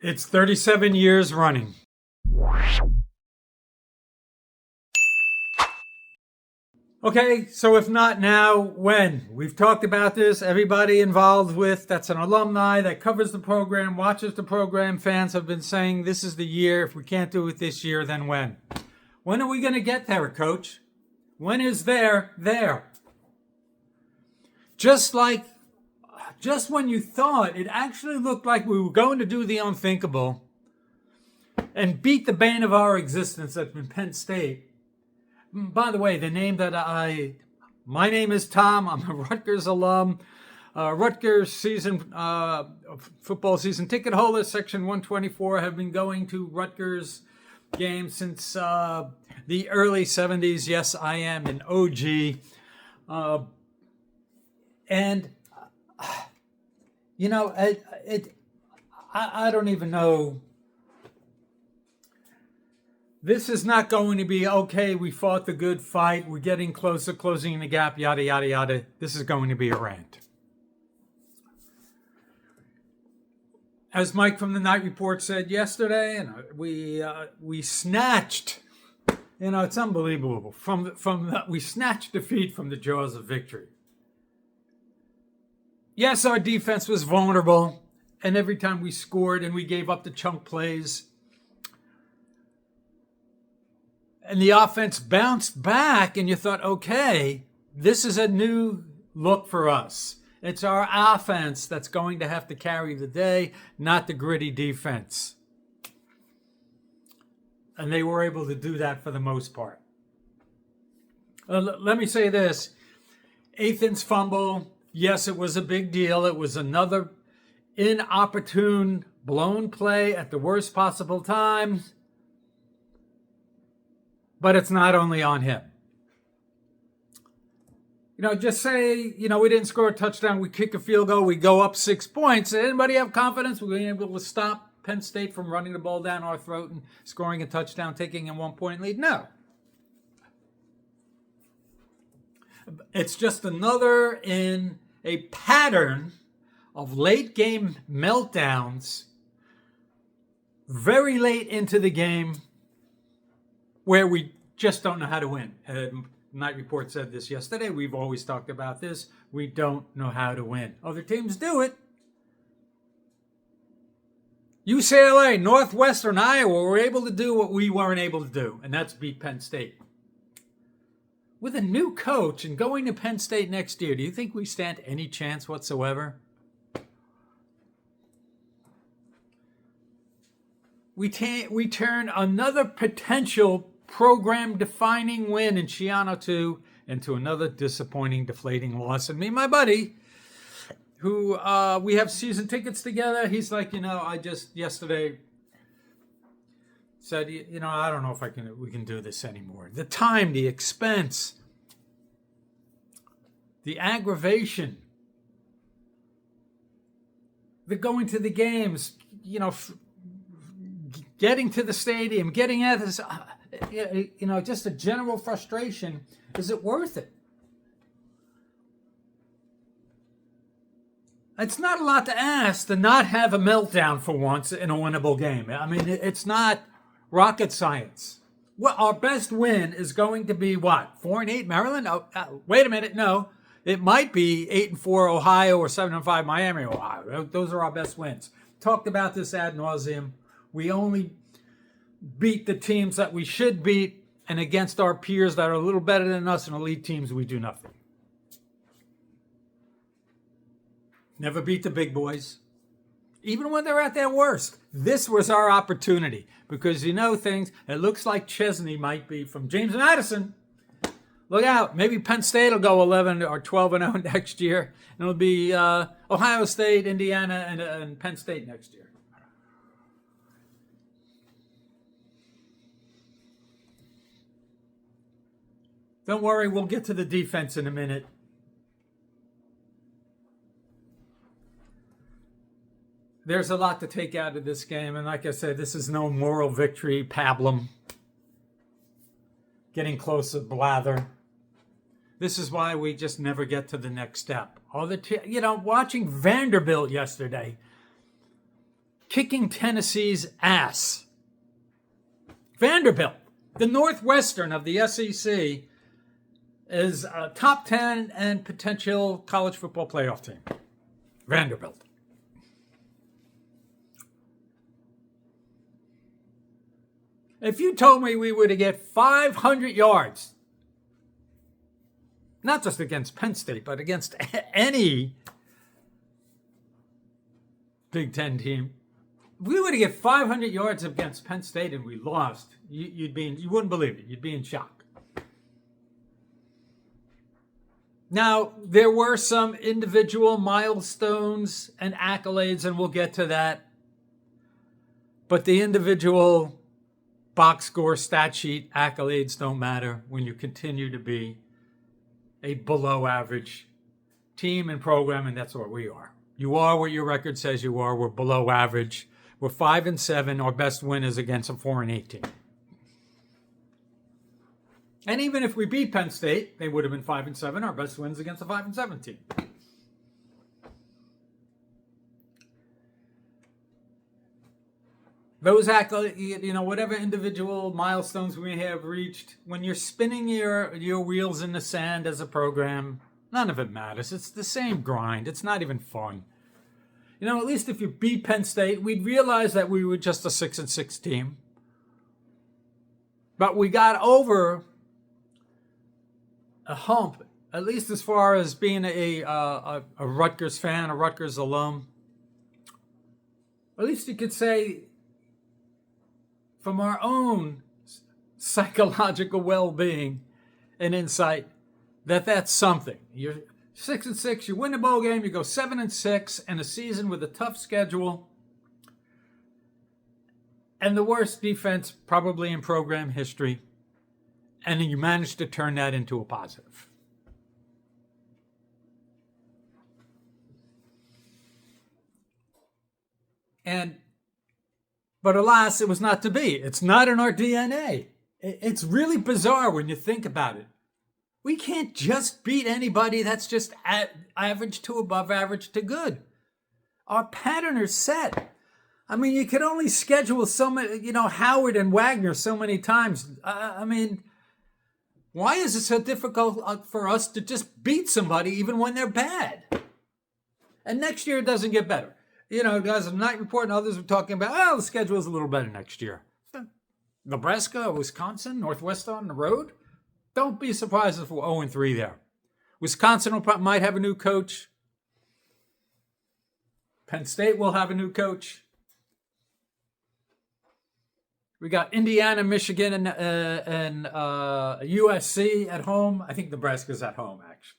It's 37 years running. Okay, so if not now, when? We've talked about this. Everybody involved that's an alumni that covers the program, watches the program, fans have been saying this is the year. If we can't do it this year, then when? When are we going to get there, Coach? When is there? Just when you thought it actually looked like we were going to do the unthinkable and beat the bane of our existence that's been Penn State. By the way, my name is Tom. I'm a Rutgers alum. Rutgers football season ticket holder, section 124. Have been going to Rutgers games since the early 70s. Yes, I am an OG. I don't even know. This is not going to be, okay, we fought the good fight, we're getting closer, closing the gap, yada, yada, yada. This is going to be a rant. As Mike from the Night Report said yesterday, and we snatched, it's unbelievable. We snatched defeat from the jaws of victory. Yes, our defense was vulnerable, and every time we scored and we gave up the chunk plays, and the offense bounced back, and you thought, okay, this is a new look for us. It's our offense that's going to have to carry the day, not the gritty defense. And they were able to do that for the most part. Let me say this. Athan's fumble, yes, it was a big deal. It was another inopportune, blown play at the worst possible time. But it's not only on him. Just say, we didn't score a touchdown, we kick a field goal, we go up 6 points. Anybody have confidence we're going to be able to stop Penn State from running the ball down our throat and scoring a touchdown, taking a 1-point lead? No. It's just another in a pattern of late game meltdowns, very late into the game, where we just don't know how to win. Night Report said this yesterday. We've always talked about this. We don't know how to win. Other teams do it. UCLA, Northwestern, Iowa were able to do what we weren't able to do, and that's beat Penn State. With a new coach and going to Penn State next year, do you think we stand any chance whatsoever? We turn another potential program-defining win in Shiano 2 into another disappointing, deflating loss. And me and my buddy, who we have season tickets together, he's like, I just yesterday said, I don't know if we can do this anymore. The time, the expense, the aggravation, the going to the games, getting to the stadium, getting at this, just a general frustration. Is it worth it? It's not a lot to ask to not have a meltdown for once in a winnable game. I mean, it's not rocket science. Well, our best win is going to be what? 4-8 Maryland? Wait a minute, no. It might be 8-4 Ohio or 7-5 Miami, Ohio. Those are our best wins. Talked about this ad nauseum. We only beat the teams that we should beat, and against our peers that are a little better than us and elite teams, we do nothing. Never beat the big boys, even when they're at their worst. This was our opportunity because things. It looks like Chesney might be from James Madison. Look out, maybe Penn State will go 11 or 12-0 next year, and it'll be Ohio State, Indiana, and Penn State next year. Don't worry, we'll get to the defense in a minute. There's a lot to take out of this game, and like I said, this is no moral victory pablum. Getting closer, blather. This is why we just never get to the next step. Watching Vanderbilt yesterday, kicking Tennessee's ass. Vanderbilt, the Northwestern of the SEC, is a top 10 and potential college football playoff team. Vanderbilt. If you told me we were to get 500 yards, not just against Penn State, but against any Big Ten team, if we were to get 500 yards against Penn State and we lost, you wouldn't believe it. You'd be in shock. Now, there were some individual milestones and accolades, and we'll get to that. But the individual box score, stat sheet accolades don't matter when you continue to be a below average team and program, and that's what we are. You are what your record says you are. We're below average. We're 5-7. Our best win is against a 4-8 team. And even if we beat Penn State, they would have been 5-7. Our best wins against a 5-7 team. Those accolades, whatever individual milestones we have reached, when you're spinning your wheels in the sand as a program, none of it matters. It's the same grind. It's not even fun. At least if you beat Penn State, we'd realize that we were just a 6-6 team. But we got over a hump, at least as far as being a Rutgers fan, a Rutgers alum. At least you could say, from our own psychological well-being and insight, that's something. You're 6-6, you win a bowl game, you go 7-6, and a season with a tough schedule, and the worst defense probably in program history, and you managed to turn that into a positive. But alas, it was not to be. It's not in our DNA. It's really bizarre when you think about it. We can't just beat anybody that's just average to above average to good. Our pattern is set. I mean, you could only schedule so many, Howard and Wagner so many times. Why is it so difficult for us to just beat somebody even when they're bad? And next year it doesn't get better. Guys, the Night Report and others are talking about, the schedule's a little better next year. Nebraska, Wisconsin, Northwestern on the road. Don't be surprised if we're 0-3 there. Wisconsin might have a new coach. Penn State will have a new coach. We got Indiana, Michigan, and USC at home. I think Nebraska's at home, actually.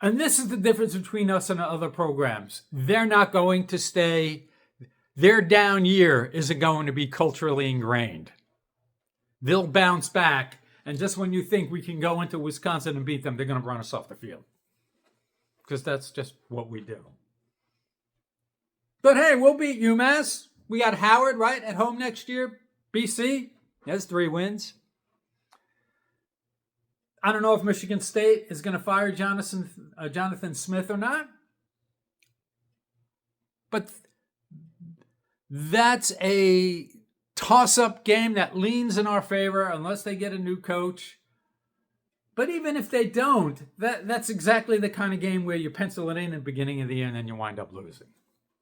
And this is the difference between us and other programs. They're not going to stay. Their down year isn't going to be culturally ingrained. They'll bounce back. And just when you think we can go into Wisconsin and beat them, they're going to run us off the field. Because that's just what we do. But hey, we'll beat UMass. We got Howard, right, at home next year. BC, that's 3 wins. I don't know if Michigan State is going to fire Jonathan Smith or not. But that's a toss-up game that leans in our favor unless they get a new coach. But even if they don't, that's exactly the kind of game where you pencil it in at the beginning of the year and then you wind up losing.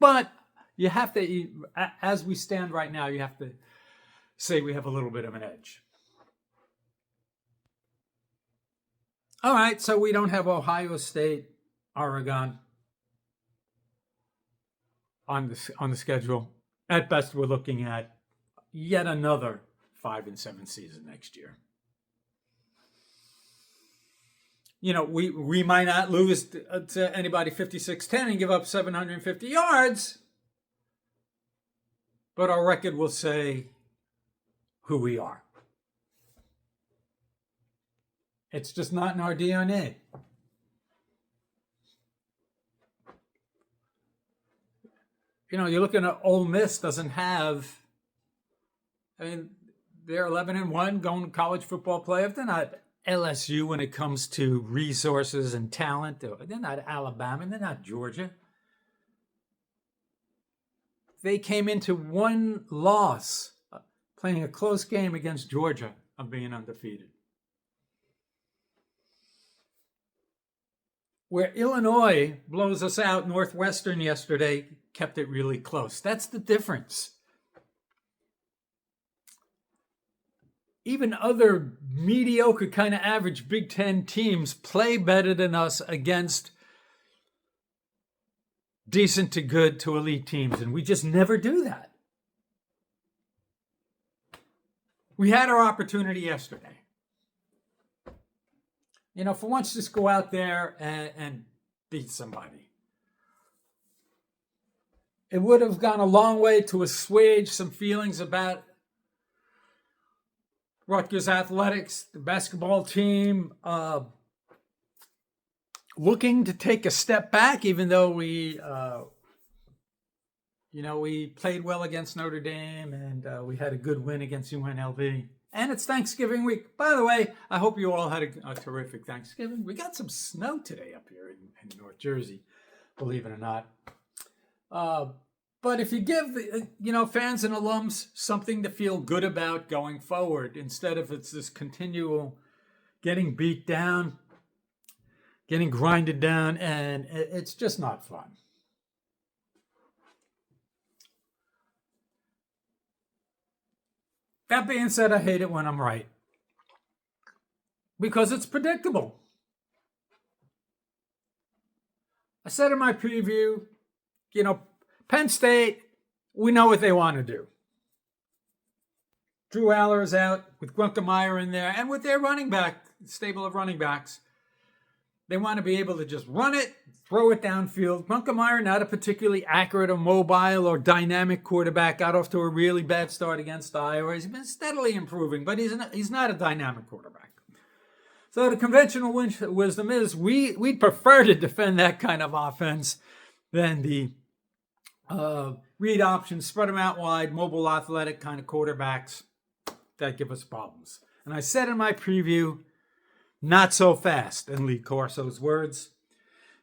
But you have to, as we stand right now, you have to say we have a little bit of an edge. All right, so we don't have Ohio State, Oregon on the schedule. At best, we're looking at yet another 5-7 season next year. We might not lose to anybody 56-10 and give up 750 yards, but our record will say who we are. It's just not in our DNA. You're looking at Ole Miss doesn't have, they're 11-1 going to college football playoff. They're not LSU when it comes to resources and talent. They're not Alabama. They're not Georgia. they came into one loss, playing a close game against Georgia, of being undefeated. Where Illinois blows us out, Northwestern yesterday kept it really close. That's the difference. Even other mediocre, kind of average Big Ten teams play better than us against decent to good to elite teams, and we just never do that. We had our opportunity yesterday. For once, just go out there and beat somebody. It would have gone a long way to assuage some feelings about Rutgers athletics, the basketball team, looking to take a step back, even though we played well against Notre Dame and we had a good win against UNLV. And it's Thanksgiving week. By the way, I hope you all had a terrific Thanksgiving. We got some snow today up here in North Jersey, believe it or not. But if you give fans and alums something to feel good about going forward, instead of it's this continual getting beat down, getting grinded down, and it's just not fun. That being said, I hate it when I'm right, because it's predictable. I said in my preview, Penn State, we know what they want to do. Drew Aller is out with Grunkemeyer in there, and with their running back, stable of running backs, they want to be able to just run it, throw it downfield. Grunkemeyer, not a particularly accurate or mobile or dynamic quarterback, got off to a really bad start against Iowa. He's been steadily improving, but he's not a dynamic quarterback. So the conventional wisdom is we'd prefer to defend that kind of offense than the read options, spread them out wide, mobile, athletic kind of quarterbacks that give us problems. And I said in my preview, not so fast, in Lee Corso's words,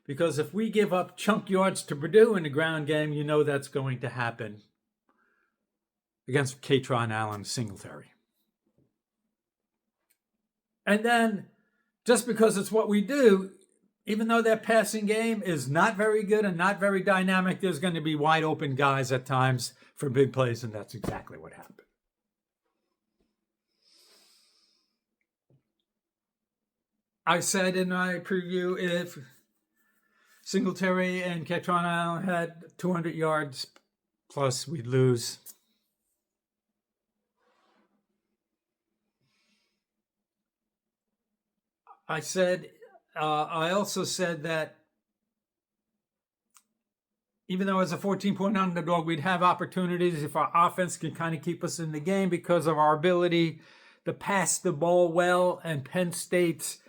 because if we give up chunk yards to Purdue in the ground game, that's going to happen against Katron Allen Singletary. And then, just because it's what we do, even though that passing game is not very good and not very dynamic, there's going to be wide open guys at times for big plays, and that's exactly what happened. I said in my preview, if Singletary and Katron Allen had 200 yards plus, we'd lose. I also said that even though as a 14-point underdog, we'd have opportunities if our offense can kind of keep us in the game because of our ability to pass the ball well, and Penn State's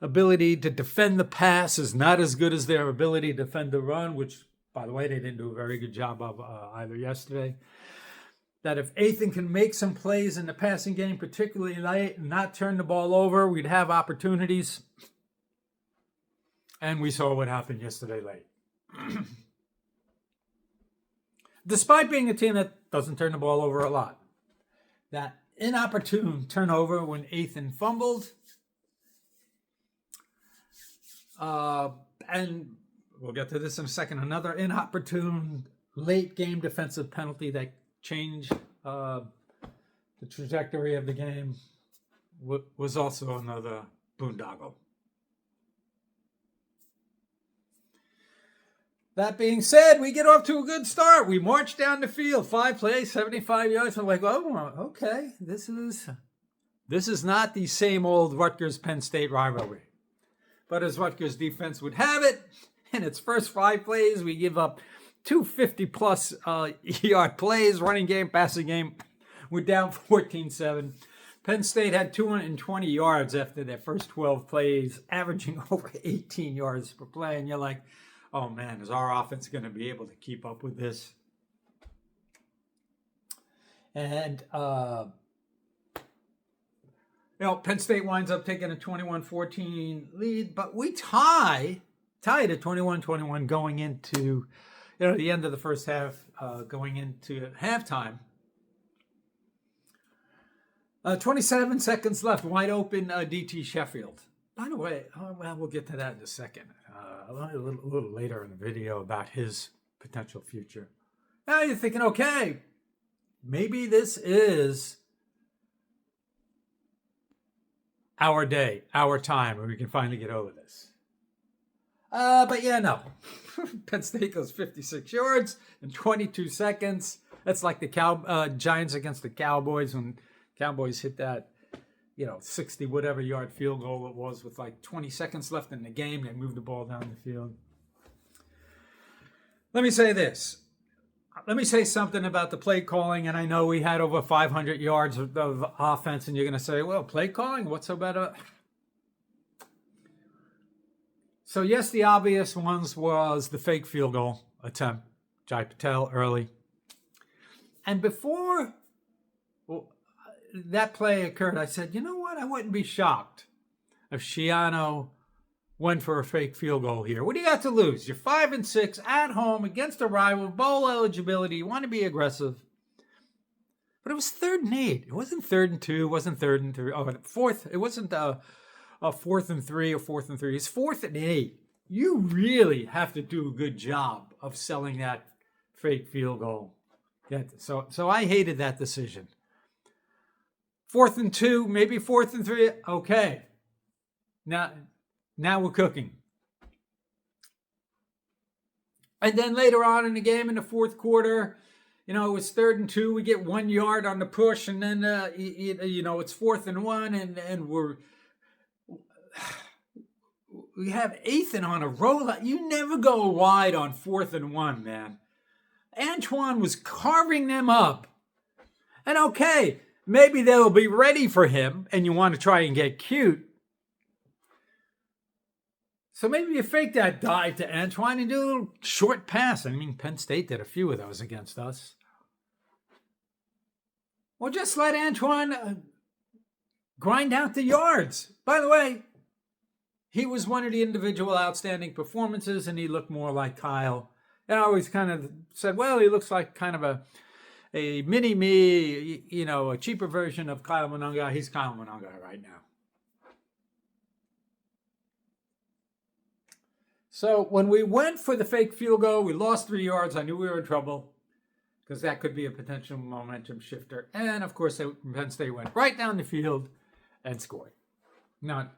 ability to defend the pass is not as good as their ability to defend the run, which, by the way, they didn't do a very good job of either yesterday. That if Ethan can make some plays in the passing game, particularly late, and not turn the ball over, we'd have opportunities. And we saw what happened yesterday late. Despite being a team that doesn't turn the ball over a lot. That inopportune turnover when Ethan fumbled. And we'll get to this in a second. Another inopportune late game defensive penalty that changed the trajectory of the game was also another boondoggle. That being said, we get off to a good start. We march down the field, 5 plays, 75 yards. We're like, oh, okay, this is not the same old Rutgers-Penn State rivalry. But as Rutgers defense would have it, in its first 5 plays, we give up 250-plus yard plays, running game, passing game. We're down 14-7. Penn State had 220 yards after their first 12 plays, averaging over 18 yards per play. And you're like, oh, man, is our offense going to be able to keep up with this? And, Penn State winds up taking a 21-14 lead, but we tie it at 21-21 going into the end of the first half, going into halftime. 27 seconds left, wide open DT Sheffield. By the way, well, we'll get to that in a second. A little later in the video about his potential future. Now you're thinking, okay, maybe this is our day, our time, where we can finally get over this. But yeah, no. Penn State goes 56 yards in 22 seconds. That's like the Giants against the Cowboys when Cowboys hit that, 60 whatever yard field goal it was with like 20 seconds left in the game. They moved the ball down the field. Let me say this. Let me say something about the play calling. And I know we had over 500 yards of offense, and you're going to say, well, play calling, what's so bad about it? So yes, the obvious ones was the fake field goal attempt, Jai Patel early. And before that play occurred, I said, you know what? I wouldn't be shocked if Schiano went for a fake field goal here. What do you got to lose? You're 5-6 at home against a rival, bowl eligibility. You want to be aggressive. But it was 3rd and 8. It wasn't 3rd and 2. It wasn't 3rd and 3. Oh, fourth. It wasn't a 4th and 3 or 4th and 3. It's 4th and 8. You really have to do a good job of selling that fake field goal. So I hated that decision. 4th and 2, maybe 4th and 3. Okay. Now we're cooking. And then later on in the game, in the fourth quarter, it was 3rd and 2. We get 1 yard on the push, and then it's 4th and 1, and we have Ethan on a rollout. You never go wide on 4th and 1, man. Antoine was carving them up, and okay. Maybe they'll be ready for him, and you want to try and get cute. So maybe you fake that dive to Antoine and do a little short pass. I mean, Penn State did a few of those against us. Or just let Antoine grind out the yards. By the way, he was one of the individual outstanding performances, and he looked more like Kyle. And I always kind of said, well, he looks like kind of a mini-me, a cheaper version of Kyle Mononga. He's Kyle Mononga right now. So when we went for the fake field goal, we lost 3 yards. I knew we were in trouble because that could be a potential momentum shifter. And, of course, Penn State went right down the field and scored. Now,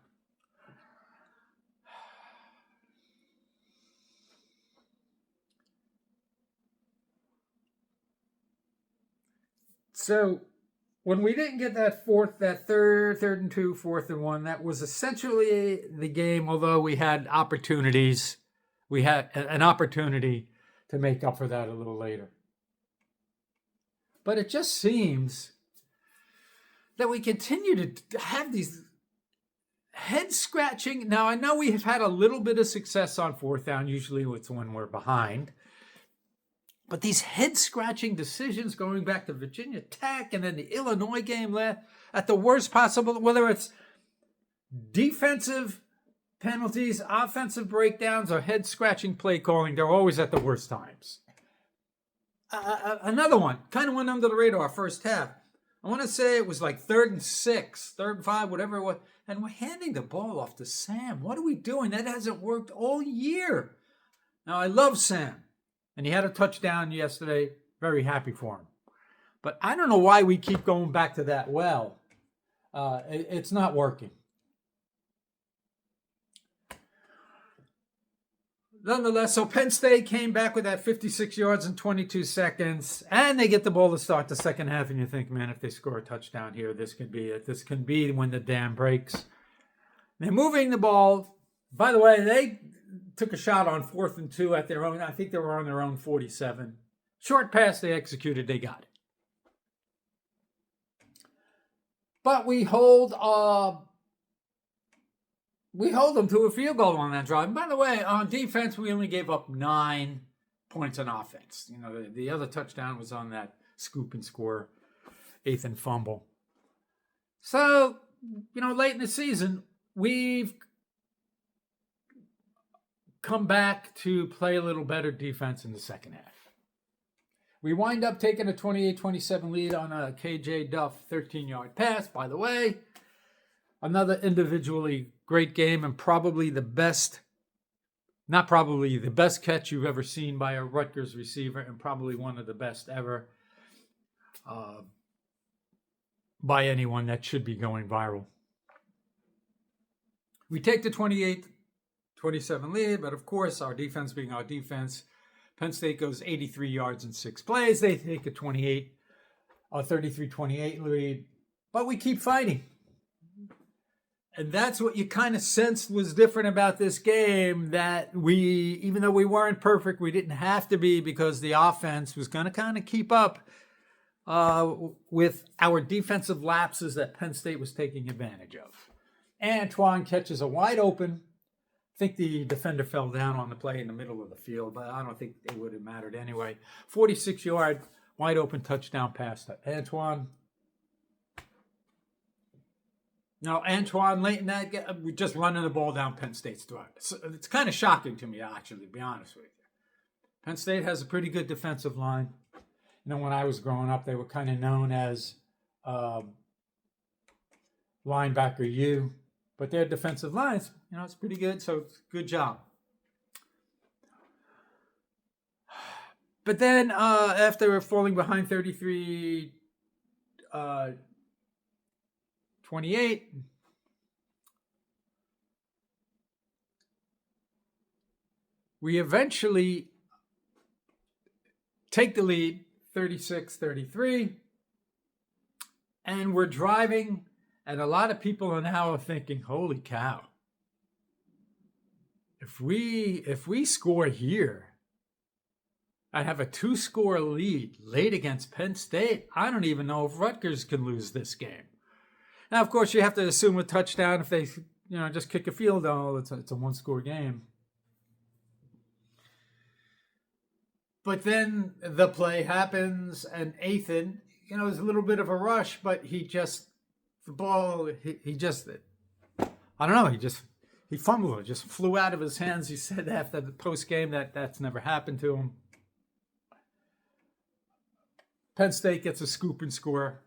so when we didn't get that third and 2, 4th and 1, that was essentially the game, although we had opportunities. We had an opportunity to make up for that a little later. But it just seems that we continue to have these head-scratching. Now, I know we have had a little bit of success on 4th down. Usually it's when we're behind. But these head-scratching decisions going back to Virginia Tech and then the Illinois game at the worst possible, whether it's defensive penalties, offensive breakdowns, or head-scratching play calling, they're always at the worst times. Another one, kind of went under the radar first half. I want to say it was like 3rd and 6, 3rd and 5, whatever it was. And we're handing the ball off to Sam. What are we doing? That hasn't worked all year. Now, I love Sam. And he had a touchdown yesterday. Very happy for him. But I don't know why we keep going back to that well. It's not working. Nonetheless, so Penn State came back with that 56 yards in 22 seconds. And they get the ball to start the second half. And you think, man, if they score a touchdown here, this could be it. This can be when the dam breaks. They're moving the ball. By the way, they took a shot on 4th and 2 at their own. I think they were on their own 47. Short pass they executed. They got it. But we hold them to a field goal on that drive. And by the way, on defense, we only gave up 9 points on offense. The other touchdown was on that scoop and score, 8th and fumble. So, late in the season, we've come back to play a little better defense in the second half. We wind up taking a 28-27 lead on a KJ Duff 13-yard pass. By the way, another individually great game and probably the best, not probably, the best catch you've ever seen by a Rutgers receiver, and probably one of the best ever by anyone that should be going viral. We take the 28-27 lead, but of course, our defense being our defense, Penn State goes 83 yards in 6 plays. They take a 33-28 lead, but we keep fighting. And that's what you kind of sensed was different about this game, that even though we weren't perfect, we didn't have to be, because the offense was going to kind of keep up with our defensive lapses that Penn State was taking advantage of. Antoine catches a wide open. I think the defender fell down on the play in the middle of the field, but I don't think it would have mattered anyway. 46-yard wide open touchdown pass to Antoine. Now, Antoine, late in that game, we're just running the ball down Penn State's throat. It's kind of shocking to me, actually, to be honest with you. Penn State has a pretty good defensive line. You know, when I was growing up, they were kind of known as linebacker U, but their defensive lines, you know, it's pretty good, so good job. But then after falling behind 33-28, we eventually take the lead, 36-33, and we're driving, and a lot of people are now thinking, holy cow, if we score here, I have a 2-score lead late against Penn State. I don't even know if Rutgers can lose this game. Now, of course, you have to assume a touchdown. If they, just kick a field goal, it's a 1-score game. But then the play happens, and Ethan, there's a little bit of a rush, but he fumbled it, just flew out of his hands. He said after the post game that's never happened to him. Penn State gets a scoop and score.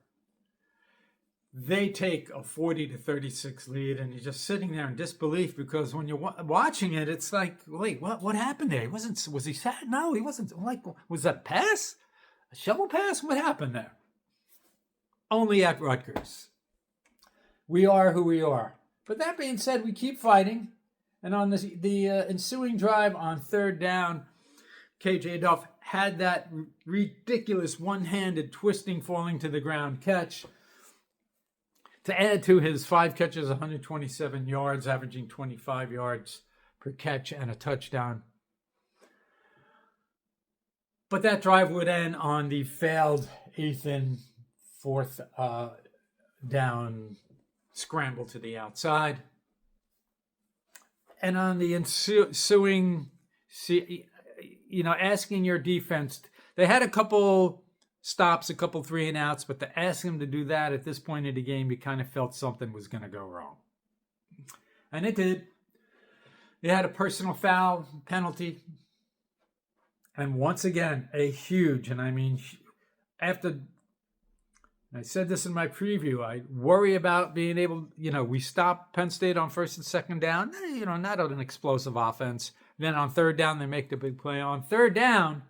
They take a 40-36 lead, and you're just sitting there in disbelief, because when you're watching it, it's like, wait, what happened there? Was he sad? No, he wasn't. Like, was that pass? A shovel pass? What happened there? Only at Rutgers. We are who we are. But that being said, we keep fighting, and on the ensuing drive on third down, KJ Duff had that ridiculous one-handed twisting, falling to the ground catch to add to his 5 catches, 127 yards, averaging 25 yards per catch and a touchdown. But that drive would end on the failed Ethan 4th down scramble to the outside. And on the ensuing, asking your defense, they had a couple stops, a couple 3-and-outs, but to ask him to do that at this point in the game, you kind of felt something was going to go wrong. And it did. They had a personal foul penalty. And once again, a huge, and I mean, after, I said this in my preview, I worry about being able, we stop Penn State on 1st and 2nd down, not on an explosive offense. Then on 3rd down, they make the big play. On 3rd down,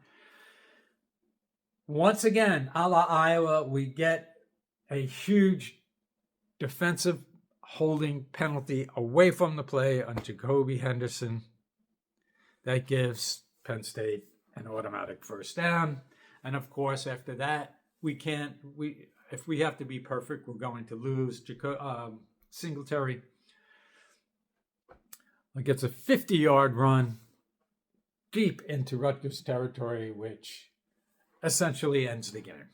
once again, a la Iowa, we get a huge defensive holding penalty away from the play on Jacoby Henderson. That gives Penn State an automatic 1st down. And of course, after that, if we have to be perfect, we're going to lose. Singletary gets a 50-yard run deep into Rutgers territory, which essentially ends the game.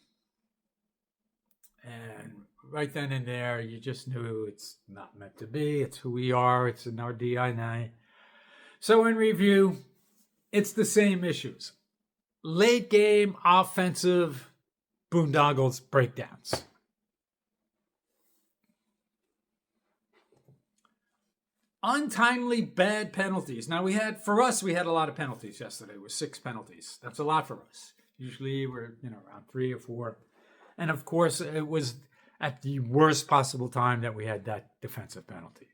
And right then and there, you just knew it's not meant to be. It's who we are. It's in our DNA. So in review, it's the same issues. Late game, offensive, boondoggles, breakdowns. untimely bad penalties. Now we had a lot of penalties yesterday. It was 6 penalties. That's a lot for us. Usually we're around 3 or 4. And of course it was at the worst possible time that we had that defensive penalty.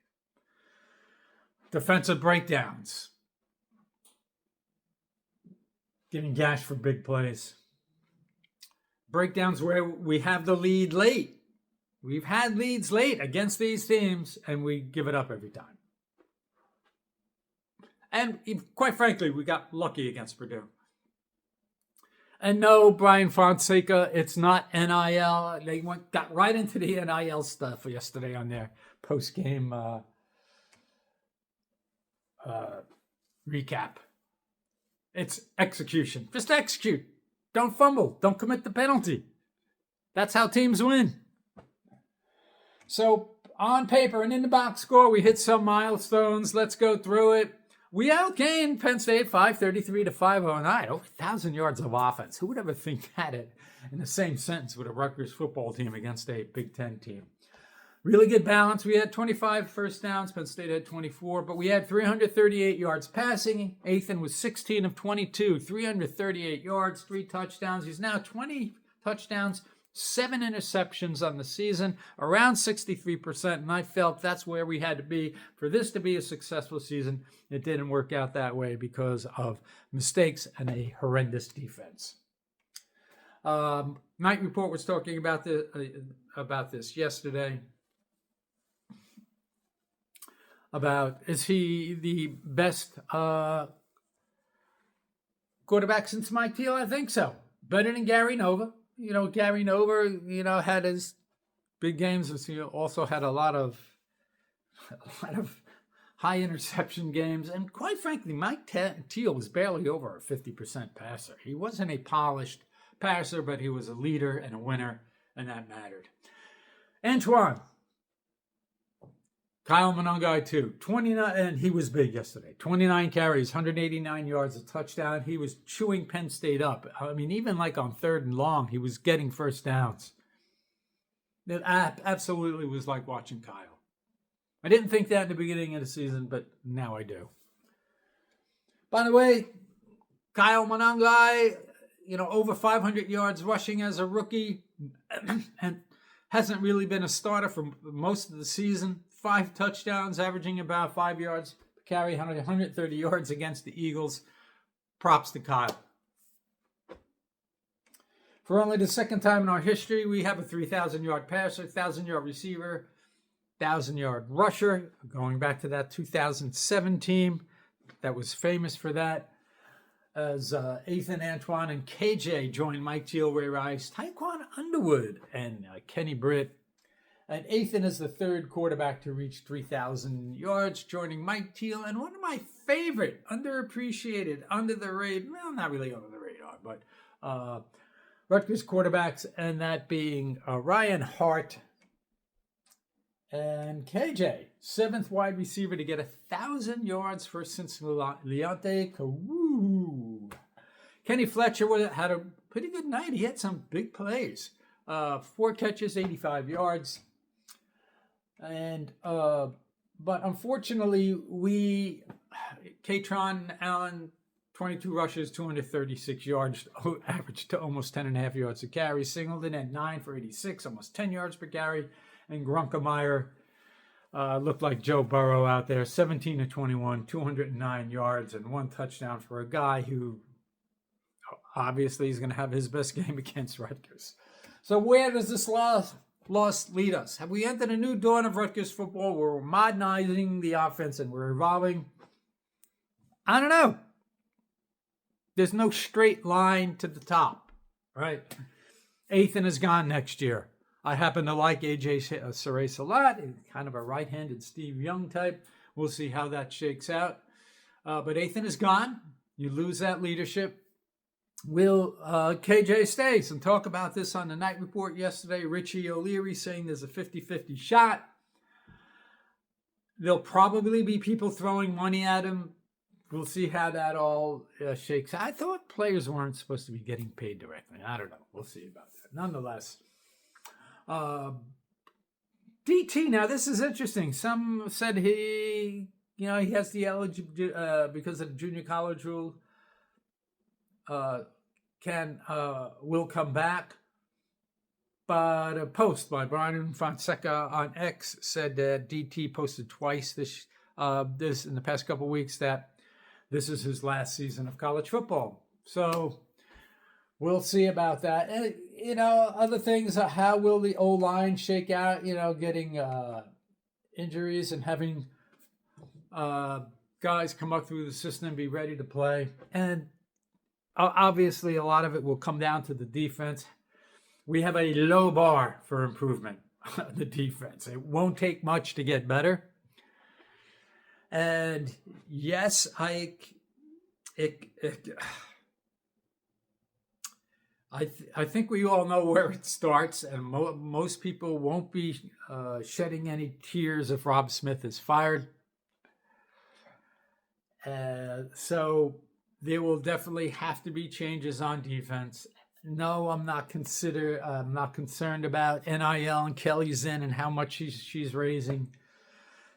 Defensive breakdowns. Getting gashed for big plays. Breakdowns where we have the lead late. We've had leads late against these teams, and we give it up every time. And quite frankly, we got lucky against Purdue. And no, Brian Fonseca, it's not NIL. They got right into the NIL stuff yesterday on their post-game recap. It's execution. Just execute. Don't fumble. Don't commit the penalty. That's how teams win. So on paper and in the box score, we hit some milestones. Let's go through it. We outgained Penn State 533 to 509. Over 1,000 yards of offense. Who would ever think that in the same sentence with a Rutgers football team against a Big Ten team? Really good balance. We had 25 first downs. Penn State had 24, but we had 338 yards passing. Ethan was 16 of 22, 338 yards, 3 touchdowns. He's now 20 touchdowns, 7 interceptions on the season, around 63%, and I felt that's where we had to be for this to be a successful season. It didn't work out that way because of mistakes and a horrendous defense. Night Report was talking about this yesterday. About, is he the best quarterback since Mike Teal? I think so. Better than Gary Nova. Gary Nova, had his big games. He also had a lot of high interception games. And quite frankly, Mike Teal was barely over a 50% passer. He wasn't a polished passer, but he was a leader and a winner, and that mattered. Antoine. Kyle Monangai, too. 29, and he was big yesterday. 29 carries, 189 yards, a touchdown. He was chewing Penn State up. I mean, even like on 3rd and long, he was getting first downs. It absolutely was like watching Kyle. I didn't think that in the beginning of the season, but now I do. By the way, Kyle Monangai, over 500 yards rushing as a rookie, and hasn't really been a starter for most of the season. 5 touchdowns, averaging about 5 yards per carry, 130 yards against the Eagles. Props to Kyle. For only the second time in our history, we have a 3,000-yard passer, 1,000-yard receiver, 1,000-yard rusher, going back to that 2007 team that was famous for that. As Ethan, Antoine, and KJ joined Mike Teal, Ray Rice, Tyquan Underwood, and Kenny Britt. And Ethan is the 3rd quarterback to reach 3,000 yards, joining Mike Teal. And one of my favorite, underappreciated, under the radar, well, not really under the radar, but Rutgers quarterbacks, and that being Ryan Hart and KJ, 7th wide receiver to get 1,000 yards for Cincinnati. Karoo. Kenny Fletcher had a pretty good night. He had some big plays. 4 catches, 85 yards. And but unfortunately, Katron Allen, 22 rushes, 236 yards, averaged to almost 10.5 yards a carry. Singleton at 9 for 86, almost 10 yards per carry. And Grunkemeyer looked like Joe Burrow out there, 17 to 21, 209 yards, and 1 touchdown for a guy who obviously is going to have his best game against Rutgers. So where does this loss lead us? Have we entered a new dawn of Rutgers football where we're modernizing the offense and we're evolving? I don't know. There's no straight line to the top, right? Ethan is gone next year. I happen to like AJ Ceres a lot. He's kind of a right-handed Steve Young type. We'll see how that shakes out. But Ethan is gone. You lose that leadership. Will KJ stay? Some talk about this on the Night Report yesterday. Richie O'Leary saying there's a 50-50 shot. There'll probably be people throwing money at him. We'll see how that all shakes out. I thought players weren't supposed to be getting paid directly. I don't know. We'll see about that. Nonetheless, DT, now this is interesting. Some said he he has the eligibility because of the junior college rule. Will come back. But a post by Brian Fonseca on X said that DT posted twice this in the past couple of weeks that this is his last season of college football. So we'll see about that. And, other things, how will the O-line shake out, getting injuries and having guys come up through the system and be ready to play. And obviously a lot of it will come down to the defense. We have a low bar for improvement on the defense. It won't take much to get better. And yes, I think we all know where it starts, and most people won't be shedding any tears if Rob Smith is fired. So there will definitely have to be changes on defense. No, I'm not concerned about NIL and Kelly Zinn and how much she's raising.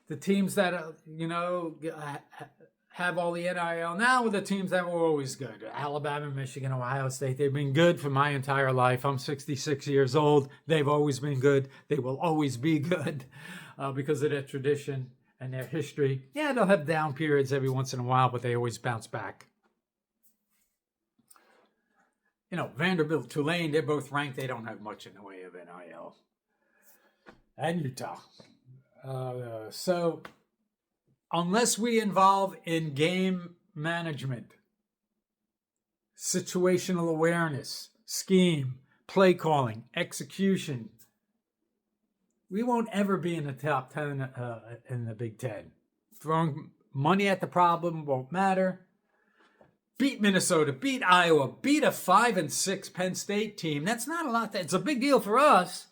The teams that have all the NIL now are the teams that were always good. Alabama, Michigan, Ohio State. They've been good for my entire life. I'm 66 years old. They've always been good. They will always be good because of their tradition and their history. Yeah, they'll have down periods every once in a while, but they always bounce back. Vanderbilt, Tulane, they're both ranked. They don't have much in the way of NIL. And Utah. So unless we involve in game management, situational awareness, scheme, play calling, execution, we won't ever be in the top 10 in the Big Ten. Throwing money at the problem won't matter. Beat Minnesota, beat Iowa, beat a 5-6 Penn State team. That's not a lot. It's a big deal for us.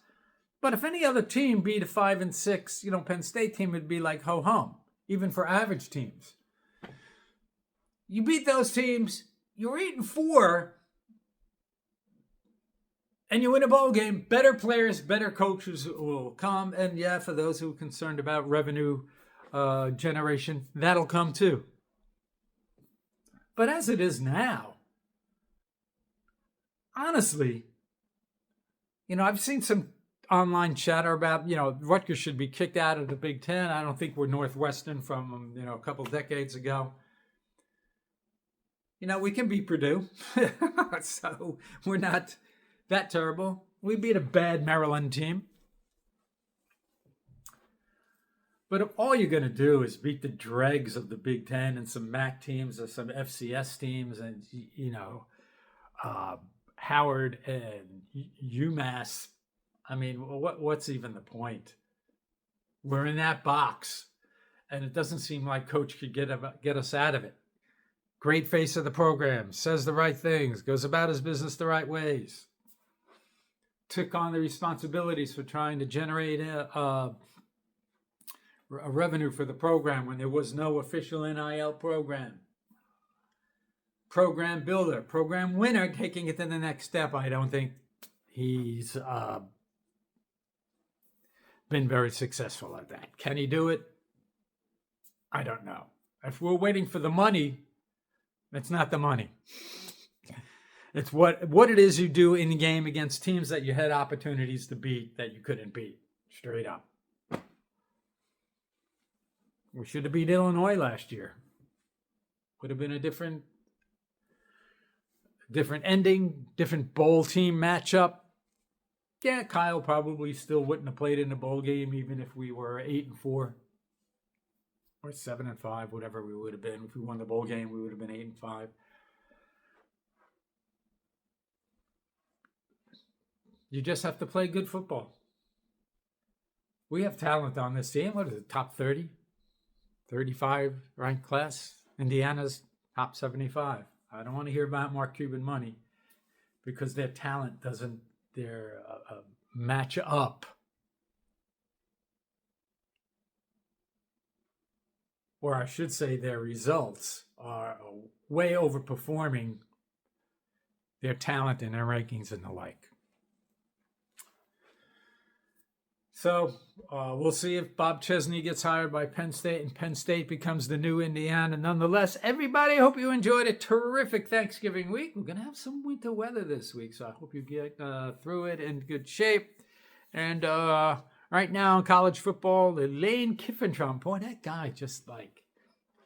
But if any other team beat a 5-6, Penn State team, it'd be like ho-hum, even for average teams. You beat those teams, you're 8-4, and you win a bowl game. Better players, better coaches will come. And yeah, for those who are concerned about revenue generation, that'll come too. But as it is now, honestly, I've seen some online chatter about, Rutgers should be kicked out of the Big Ten. I don't think we're Northwestern from, a couple decades ago. We can beat Purdue. So we're not that terrible. We beat a bad Maryland team. But if all you're going to do is beat the dregs of the Big Ten and some MAC teams or some FCS teams and, Howard and UMass, what's even the point? We're in that box, and it doesn't seem like Coach could get us out of it. Great face of the program, says the right things, goes about his business the right ways. Took on the responsibilities for trying to generate a revenue for the program when there was no official NIL program. Program builder, program winner, taking it to the next step. I don't think he's been very successful at that. Can he do it? I don't know. If we're waiting for the money, it's not the money. It's what it is you do in the game against teams that you had opportunities to beat that you couldn't beat. Straight up. We should have beat Illinois last year. Would have been a different ending, different bowl team matchup. Yeah, Kyle probably still wouldn't have played in the bowl game even if we were 8-4 or 7-5, whatever we would have been. If we won the bowl game, we would have been 8-5. You just have to play good football. We have talent on this team. What is it, top 30? 35 ranked class. Indiana's top 75. I don't want to hear about Mark Cuban money because their talent doesn't match up. Or I should say their results are way overperforming their talent and their rankings and the like. So we'll see if Bob Chesney gets hired by Penn State and Penn State becomes the new Indiana. Nonetheless, everybody, hope you enjoyed a terrific Thanksgiving week. We're going to have some winter weather this week, so I hope you get through it in good shape. And right now in college football, the Lane Kiffin, boy, that guy just like,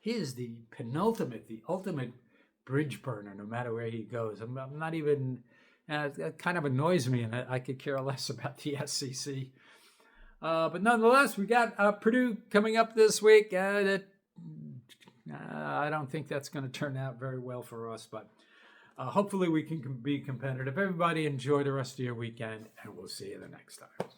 he is the ultimate bridge burner no matter where he goes. I'm not even, it kind of annoys me, and I could care less about the SEC. But nonetheless, we got Purdue coming up this week. I don't think that's going to turn out very well for us, but hopefully we can be competitive. Everybody enjoy the rest of your weekend, and we'll see you the next time.